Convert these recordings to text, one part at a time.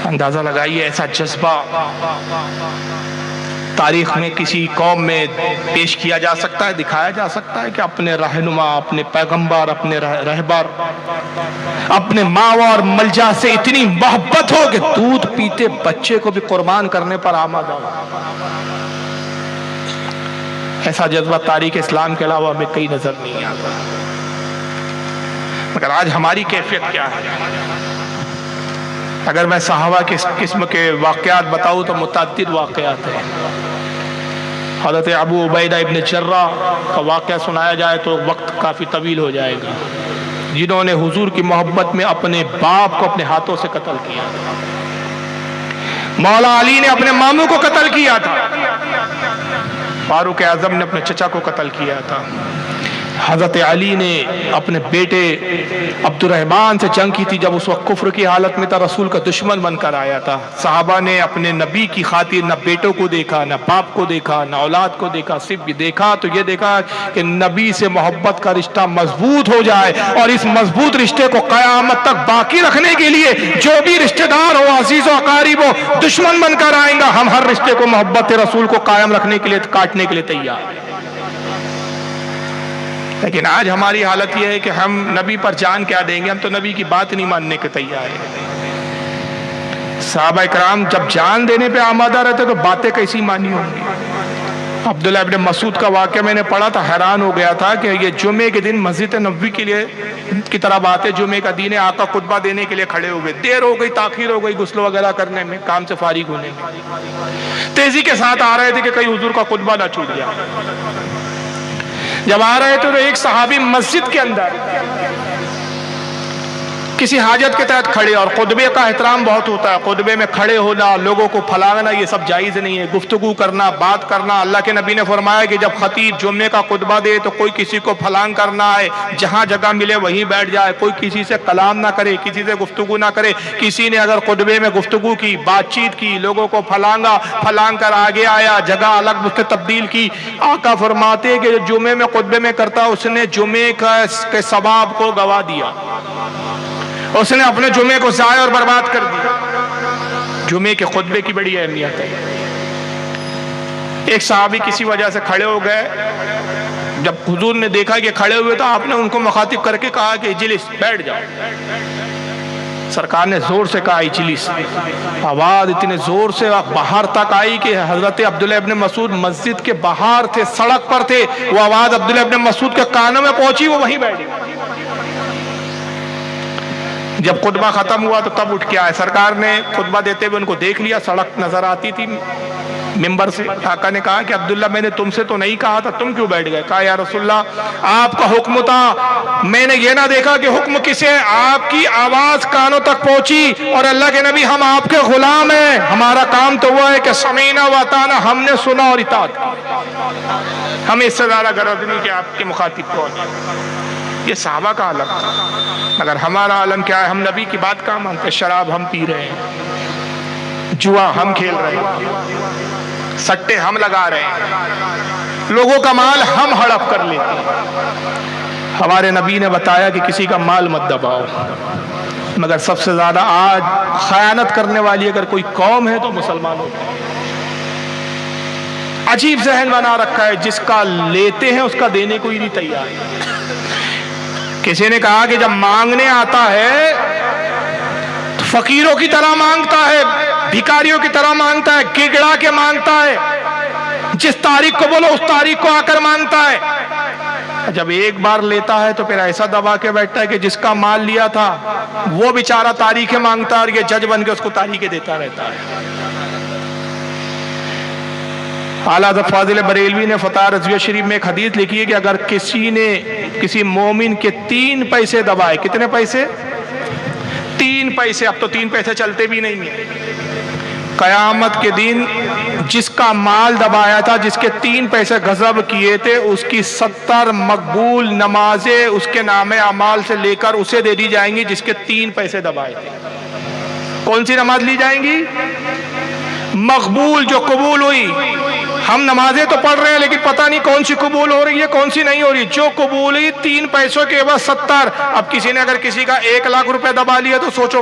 اندازہ لگائیے ایسا جذبہ تاریخ میں کسی قوم میں پیش کیا جا سکتا ہے، دکھایا جا سکتا ہے کہ اپنے رہنما، اپنے پیغمبر، اپنے رہبر، اپنے ماں اور ملجا سے اتنی محبت ہو کہ دودھ پیتے بچے کو بھی قربان کرنے پر آمادہ ہو؟ ایسا جذبہ تاریخ اسلام کے علاوہ ہمیں کہیں نظر نہیں آتا۔ مگر آج ہماری کیفیت کیا ہے؟ اگر میں صحابہ کے قسم کے واقعات بتاؤں تو متعدد واقعات ہیں۔ حضرت ابو عبیدہ ابن جراح کا واقعہ سنایا جائے تو وقت کافی طویل ہو جائے گا، جنہوں نے حضور کی محبت میں اپنے باپ کو اپنے ہاتھوں سے قتل کیا تھا۔ مولا علی نے اپنے ماموں کو قتل کیا تھا، فاروق اعظم نے اپنے چچا کو قتل کیا تھا، حضرت علی نے اپنے بیٹے عبد الرحمن سے جنگ کی تھی جب اس وقت کفر کی حالت میں تھا، رسول کا دشمن بن کر آیا تھا۔ صحابہ نے اپنے نبی کی خاطر نہ بیٹوں کو دیکھا، نہ باپ کو دیکھا، نہ اولاد کو دیکھا، صرف یہ دیکھا تو یہ دیکھا کہ نبی سے محبت کا رشتہ مضبوط ہو جائے، اور اس مضبوط رشتے کو قیامت تک باقی رکھنے کے لیے جو بھی رشتہ دار ہو، عزیز و اقارب ہو، دشمن بن کر آئیں گا، ہم ہر رشتے کو محبت رسول کو قائم رکھنے کے لیے، کاٹنے کے لیے تیار ہیں۔ لیکن آج ہماری حالت یہ ہے کہ ہم نبی پر جان کیا دیں گے، ہم تو نبی کی بات نہیں ماننے کے تیار ہیں۔ صحابہ کرام جب جان دینے پہ آمادہ رہتے تو باتیں کیسی مانی ہوں گی؟ عبداللہ ابن مسعود کا واقعہ میں نے پڑھا تھا، حیران ہو گیا تھا کہ یہ جمعے کے دن مسجد نبوی کے لیے کی طرف آتے، جمعے کا دن ہے، آقا خطبہ دینے کے لیے کھڑے ہوئے، دیر ہو گئی، تاخیر ہو گئی غسل وغیرہ کرنے میں، کام سے فارغ ہونے میں، تیزی کے ساتھ آ رہے تھے کہ کہیں حضور کا خطبہ نہ چھوٹ جائے۔ جب آ رہے تھے تو ایک صحابی مسجد کے اندر کسی حاجت کے تحت کھڑے، اور خطبے کا احترام بہت ہوتا ہے، خطبے میں کھڑے ہونا، لوگوں کو پھلانا، یہ سب جائز نہیں ہے، گفتگو کرنا، بات کرنا۔ اللہ کے نبی نے فرمایا کہ جب خطیب جمعے کا خطبہ دے تو کوئی کسی کو پھلانگ کرنا ہے، جہاں جگہ ملے وہیں بیٹھ جائے، کوئی کسی سے کلام نہ کرے، کسی سے گفتگو نہ کرے۔ کسی نے اگر خطبے میں گفتگو کی، بات چیت کی، لوگوں کو پھلانگا، پھلانگ کر آگے آیا، جگہ الگ سے تبدیل کی، آقا فرماتے کہ جو جمعے میں خطبے میں کرتا اس نے جمعے کے ثواب کو گوا دیا، اس نے اپنے جمعے کو ضائع اور برباد کر دیا۔ جمعے کے خطبے کی بڑی اہمیت ہے۔ ایک صحابی کسی وجہ سے کھڑے ہو گئے، جب حضور نے دیکھا کہ کھڑے ہوئے تو آپ نے ان کو مخاطب کر کے کہا کہ اجلس، بیٹھ جاؤ۔ سرکار نے زور سے کہا اجلس، آواز اتنے زور سے باہر تک آئی کہ حضرت عبداللہ ابن مسعود مسجد کے باہر تھے، سڑک پر تھے، وہ آواز عبداللہ ابن مسعود کے کانوں میں پہنچی، وہ وہیں بیٹھ گئے۔ جب خطبہ ختم ہوا تو تب اٹھ کے آئے، سرکار نے خطبہ دیتے ہوئے ان کو دیکھ لیا، سڑک نظر آتی تھی ممبر سے۔ آقا نے کہا کہ عبداللہ میں نے تم سے تو نہیں کہا تھا، تم کیوں بیٹھ گئے؟ کہا یا رسول اللہ آپ کا حکم تھا، میں نے یہ نہ دیکھا کہ حکم کسے، آپ کی آواز کانوں تک پہنچی، اور اللہ کے نبی ہم آپ کے غلام ہیں، ہمارا کام تو ہوا ہے کہ سمینا و اطعنا، ہم نے سنا اور اطاعت کی، ہمیں اس سے زیادہ غرض نہیں کہ آپ کے مخاطب کون۔ یہ صحابہ کا عالم تھا، مگر ہمارا عالم کیا ہے؟ ہم نبی کی بات کہاں مانتے؟ شراب ہم پی رہے ہیں، جوا ہم کھیل رہے ہیں، سٹے ہم لگا رہے ہیں، لوگوں کا مال ہم ہڑپ کر لیتے ہیں۔ ہمارے نبی نے بتایا کہ کسی کا مال مت دباؤ، مگر سب سے زیادہ آج خیانت کرنے والی اگر کوئی قوم ہے تو مسلمانوں کی۔ عجیب ذہن بنا رکھا ہے، جس کا لیتے ہیں اس کا دینے کو ہی نہیں تیار۔ کسی نے کہا کہ جب مانگنے آتا ہے تو فقیروں کی طرح مانگتا ہے، بھکاریوں کی طرح مانگتا ہے، گڑگڑا کے مانگتا ہے، جس تاریخ کو بولو اس تاریخ کو آ کر مانگتا ہے۔ جب ایک بار لیتا ہے تو پھر ایسا دبا کے بیٹھتا ہے کہ جس کا مال لیا تھا وہ بیچارہ تاریخیں مانگتا ہے، اور یہ جج بن کے اس کو تاریخیں دیتا رہتا ہے۔ اعلیٰ حضرت فاضل بریلوی نے فتح رضویہ شریف میں ایک حدیث لکھی ہے کہ اگر کسی نے کسی مومن کے 3 پیسے دبائے، کتنے پیسے؟ 3 پیسے، اب تو 3 پیسے چلتے بھی نہیں ہیں، قیامت کے دن جس کا مال دبایا تھا، جس کے 3 پیسے غصب کیے تھے، اس کی 70 مقبول نمازیں اس کے نام اعمال سے لے کر اسے دے دی جائیں گی جس کے 3 پیسے دبائے تھے۔ کون سی نماز لی جائیں گی؟ مقبول، جو قبول ہوئی۔ ہم نمازیں تو پڑھ رہے ہیں لیکن پتہ نہیں کون سی قبول ہو رہی ہے کون سی نہیں ہو رہی۔ جو قبول ہوئی 3 پیسوں کے بعد 70۔ اب کسی نے اگر کسی کا 1 لاکھ روپے دبا لیا تو سوچو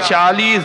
40